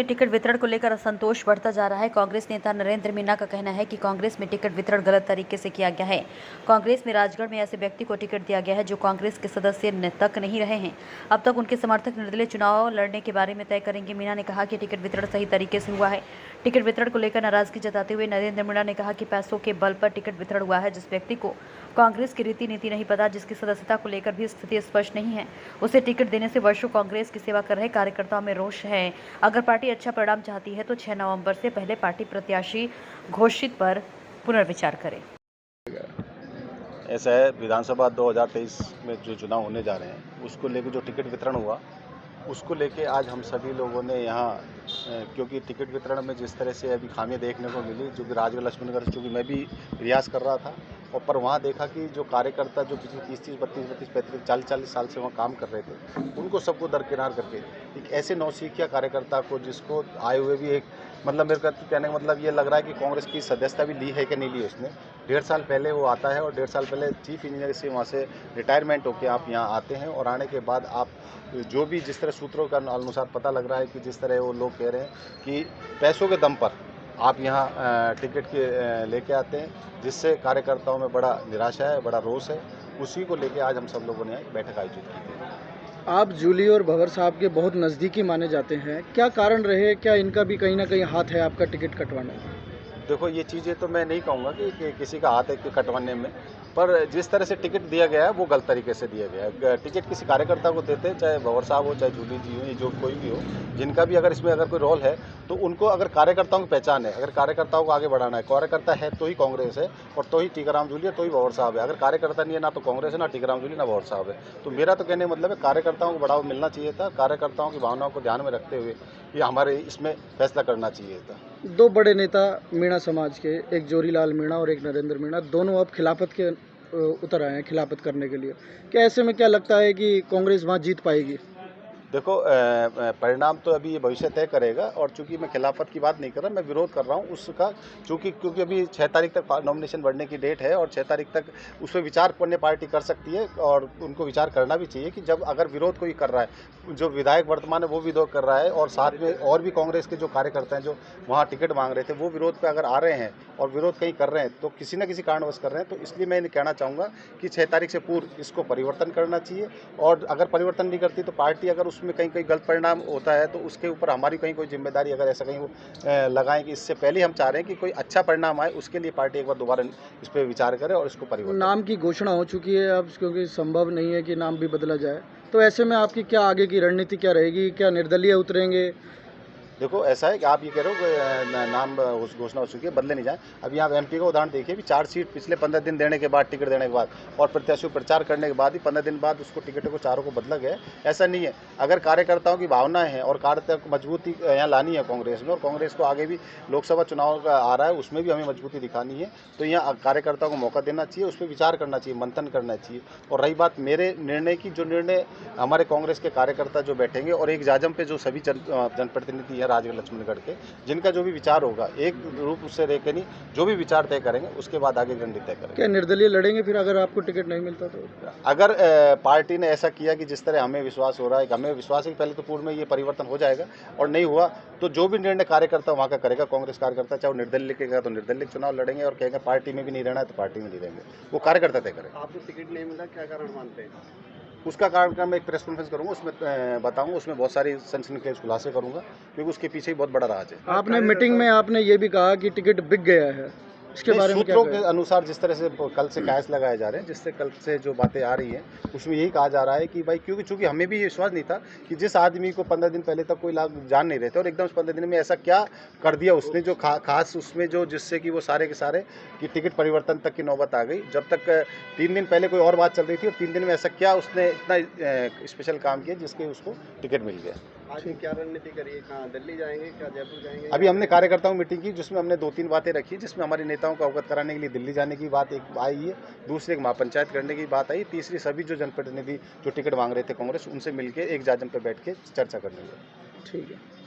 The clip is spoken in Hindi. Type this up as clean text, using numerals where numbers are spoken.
में टिकट वितरण को लेकर असंतोष बढ़ता जा रहा है। कांग्रेस नेता नरेंद्र मीणा का कहना है कि कांग्रेस में टिकट वितरण गलत तरीके से किया गया है। कांग्रेस में राजगढ़ में ऐसे व्यक्ति को टिकट दिया गया है जो कांग्रेस के सदस्य तक नहीं रहे हैं। अब तक उनके समर्थक निर्दलीय चुनाव लड़ने के बारे में तय करेंगे। मीणा ने कहा कि टिकट वितरण सही तरीके से हुआ है। टिकट वितरण को लेकर नाराजगी जताते हुए नरेंद्र मीणा ने कहा कि पैसों के बल पर टिकट वितरण हुआ है। जिस व्यक्ति को कांग्रेस की रीति नीति नहीं पता, जिसकी सदस्यता को लेकर भी स्थिति स्पष्ट नहीं है, उसे टिकट देने से वर्षों कांग्रेस की सेवा कर रहे कार्यकर्ताओं में रोष है। अगर पार्टी अच्छा परिणाम चाहती है तो 6 नवंबर से पहले पार्टी प्रत्याशी घोषित पर पुनर्विचार करे। ऐसा है, विधानसभा 2023 में जो चुनाव होने जा रहे हैं उसको लेकर जो टिकट वितरण हुआ उसको लेके आज हम सभी लोगों ने यहाँ, क्योंकि टिकट वितरण में जिस तरह से अभी खामियां देखने को मिली, जो कि राजगढ़ लक्ष्मणगढ़, चूँकि मैं भी रियाज कर रहा था और पर वहाँ देखा कि जो कार्यकर्ता जो पिछले 30-30, 32-32, 35, 40 साल से वहाँ काम कर रहे थे, उनको सबको दरकिनार करके एक ऐसे नौसिखिया कार्यकर्ता को, जिसको आए हुए भी एक मतलब मेरे का कहने का मतलब ये लग रहा है कि कांग्रेस की सदस्यता भी ली है कि नहीं ली उसने। 1.5 साल पहले वो आता है और 1.5 साल पहले चीफ इंजीनियर से वहाँ से रिटायरमेंट होकर आप यहाँ आते हैं और आने के बाद आप जो भी जिस तरह सूत्रों का अनुसार पता लग रहा है कि जिस तरह वो लोग कह रहे हैं कि पैसों के दम पर आप यहाँ टिकट के लेके आते हैं, जिससे कार्यकर्ताओं में बड़ा निराशा है, बड़ा रोष है। उसी को लेके आज हम सब लोगों ने एक बैठक आयोजित की थी। आप जूली और भंवर साहब के बहुत नज़दीकी माने जाते हैं, क्या कारण रहे? क्या इनका भी कहीं ना कहीं हाथ है आपका टिकट कटवाने में? देखो, ये चीज़ें तो मैं नहीं कहूँगा कि किसी का हाथ है कि कटवाने में, पर जिस तरह से टिकट दिया गया है वो गलत तरीके से दिया गया है। टिकट किसी कार्यकर्ता को देते हैं, चाहे भंवर साहब हो, चाहे जूली जी हो, जो कोई भी हो, जिनका भी अगर इसमें अगर कोई रोल है, तो उनको अगर कार्यकर्ताओं की पहचान है, अगर कार्यकर्ताओं को आगे बढ़ाना है, कार्यकर्ता है तो ही कांग्रेस है और तो ही टीकाराम जूली है, तो ही भंवर साहब है। अगर कार्यकर्ता नहीं है, ना तो कांग्रेस है, ना टीकाराम जूली, ना भंवर साहब है। तो मेरा तो कहने का मतलब है कार्यकर्ताओं को बढ़ावा मिलना चाहिए था, कार्यकर्ताओं की भावनाओं को ध्यान में रखते हुए ये हमारे इसमें फैसला करना चाहिए था। दो बड़े नेता मीणा समाज के, एक जोरीलाल मीणा और एक नरेंद्र मीणा, दोनों अब खिलाफत के उतर आए हैं खिलाफत करने के लिए। क्या ऐसे में क्या लगता है कि कांग्रेस वहाँ जीत पाएगी? देखो, परिणाम तो अभी ये भविष्य तय करेगा और चूंकि मैं खिलाफत की बात नहीं कर रहा, मैं विरोध कर रहा हूँ उसका, क्योंकि अभी 6 तारीख तक नॉमिनेशन बढ़ने की डेट है और 6 तारीख तक उस पर विचार करने पार्टी कर सकती है और उनको विचार करना भी चाहिए कि जब अगर विरोध कोई कर रहा है, जो विधायक वर्तमान है वो विरोध कर रहा है और साथ में और भी कांग्रेस के जो कार्यकर्ता हैं जो वहाँ टिकट मांग रहे थे वो विरोध पर अगर आ रहे हैं और विरोध कहीं कर रहे हैं तो किसी न किसी कारणवश कर रहे हैं, तो इसलिए मैं कहना चाहूँगा कि 6 तारीख से पूर्व इसको परिवर्तन करना चाहिए और अगर परिवर्तन नहीं करती तो पार्टी अगर उसमें कहीं कहीं गलत परिणाम होता है तो उसके ऊपर हमारी कहीं कोई जिम्मेदारी अगर ऐसा कहीं वो लगाएं कि इससे पहले हम चाह रहे हैं कि कोई अच्छा परिणाम आए, उसके लिए पार्टी एक बार दोबारा इस पर विचार करे और इसको परिवर्तन। नाम की घोषणा हो चुकी है अब, क्योंकि संभव नहीं है कि नाम भी बदला जाए, तो ऐसे में आपकी क्या आगे की रणनीति क्या रहेगी? क्या निर्दलीय उतरेंगे? देखो, ऐसा है कि आप ये कह रहे हो कि नाम घोषणा हो चुकी है, बदले नहीं जाए। अभी आप एमपी का उदाहरण देखिए कि 4 सीट पिछले 15 दिन देने के बाद, टिकट देने के बाद और प्रत्याशियों प्रचार करने के बाद ही 15 दिन बाद उसको टिकटों को चारों को बदला गया है। ऐसा नहीं है, अगर कार्यकर्ताओं की भावनाएं हैं और कार्यकर्ताओं को मजबूती यहाँ लानी है कांग्रेस में और कांग्रेस को आगे भी लोकसभा चुनाव का आ रहा है उसमें भी हमें मजबूती दिखानी है, तो यहाँ कार्यकर्ताओं को मौका देना चाहिए, उस पर विचार करना चाहिए, मंथन करना चाहिए। और रही बात मेरे निर्णय की, जो निर्णय हमारे कांग्रेस के कार्यकर्ता जो बैठेंगे और एक जाजम पे जो सभी जनप्रतिनिधि हैं राजगढ़ लक्ष्मणगढ़ के, जिनका जो भी विचार होगा एक रूप से रहकर नहीं, जो भी विचार तय करेंगे उसके बाद आगे रणनीति तय करेंगे। क्या निर्दलीय लड़ेंगे फिर अगर आपको टिकट नहीं मिलता तो? अगर पार्टी ने ऐसा किया कि जिस तरह हमें विश्वास हो रहा है, कि हमें विश्वास है कि पहले तो पूर्व में ये परिवर्तन हो जाएगा और नहीं हुआ तो जो भी निर्णय कार्यकर्ता वहाँ का करेगा, कांग्रेस कार्यकर्ता, चाहे वो निर्दलीय कहेगा तो निर्दलीय चुनाव लड़ेंगे और कहेंगे पार्टी में भी नहीं रहना है तो पार्टी में नहीं रहेंगे, वो कार्यकर्ता तय करेगा। आपको टिकट नहीं मिला, क्या कारण मानते हैं? उसका कारण का मैं एक प्रेस कॉन्फ्रेंस करूंगा, उसमें बताऊंगा, उसमें बहुत सारी सनसनीखेज खुलासे करूंगा क्योंकि उसके पीछे ही बहुत बड़ा राज है। आपने मीटिंग में आपने ये भी कहा कि टिकट बिक गया है, इसके बारे में क्या सूत्रों के अनुसार जिस तरह से कल से कयास लगाए जा रहे हैं, जिससे कल से जो बातें आ रही हैं उसमें यही कहा जा रहा है कि भाई, क्योंकि चूंकि हमें भी ये विश्वास नहीं था कि जिस आदमी को 15 दिन पहले तक कोई लाभ जान नहीं रहे थे और एकदम 15 दिन में ऐसा क्या कर दिया उसने जो खास उसमें जो जिससे कि वो सारे के सारे कि टिकट परिवर्तन तक की नौबत आ गई, जब तक 3 दिन पहले कोई और बात चल रही थी और 3 दिन में ऐसा क्या उसने इतना स्पेशल काम किया जिसके उसको टिकट मिल गया। आगे क्या रणनीति करिए? कहाँ दिल्ली जाएंगे, क्या जयपुर जाएंगे? अभी हमने कार्यकर्ताओं मीटिंग की जिसमें हमने 2-3 बातें रखी, जिसमें हमारे नेताओं को अवगत कराने के लिए दिल्ली जाने की बात एक आई है, दूसरी एक महापंचायत करने की बात आई, तीसरी सभी जो जनप्रतिनिधि जो टिकट मांग रहे थे कांग्रेस, उनसे मिलकर एक जाजम पे बैठ के चर्चा करने की। ठीक है।